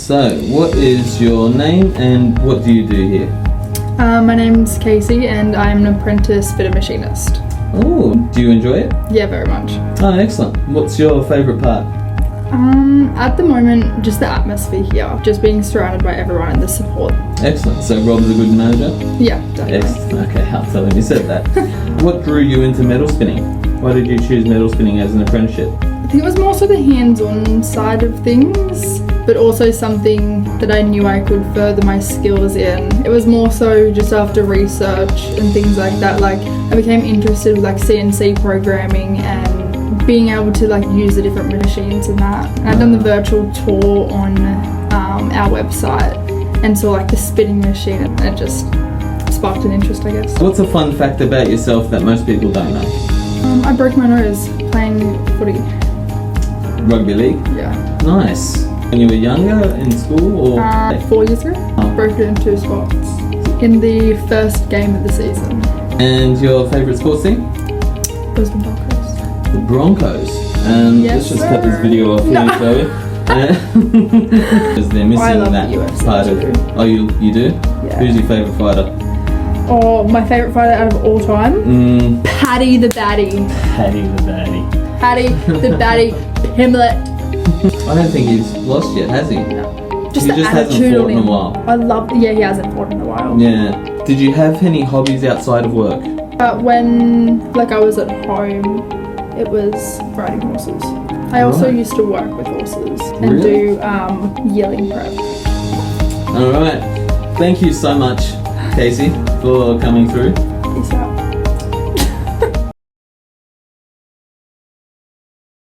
So, what is your name and what do you do here? My name's Casey and I'm an apprentice fitter machinist. Oh, do you enjoy it? Yeah, very much. Oh, excellent. What's your favourite part? At the moment, just the atmosphere here, just being surrounded by everyone and the support. Excellent. So Rob's a good manager? Yeah, definitely. Excellent. Okay, I'll tell him you said that. What drew you into metal spinning? Why did you choose metal spinning as an apprenticeship? I think it was more so the hands-on side of things, but also something that I knew I could further my skills in. It was more so just after research and things like that. Like, I became interested with like CNC programming and being able to like use the different machines and that. And I've done the virtual tour on our website and saw like the spinning machine and it just sparked an interest, I guess. What's a fun fact about yourself that most people don't know? I broke my nose playing footy. Rugby league? Yeah. Nice. When you were younger in school or? 4 years ago. Broke it in 2 spots in the first game of the season. And your favourite sports team? Brisbane Broncos. The Broncos. Yes, let's just cut this video off here, shall we? Because they're missing I love that the UFC part of too. it. Oh, you do? Yeah. Who's your favourite fighter? Oh, my favourite fighter out of all time? Paddy the Baddy. Paddy the Baddy. Paddy the Baddy Pimlet. I don't think he's lost yet, has he? No. Just He the just hasn't attitude fought on in a him. while. Yeah, he hasn't fought in a while. Yeah. Did you have any hobbies outside of work? But when like I was at home, it was riding horses. I also Right. used to work with horses and Really? do yearling prep. Alright. Thank you so much, Casey, for coming through. Peace out.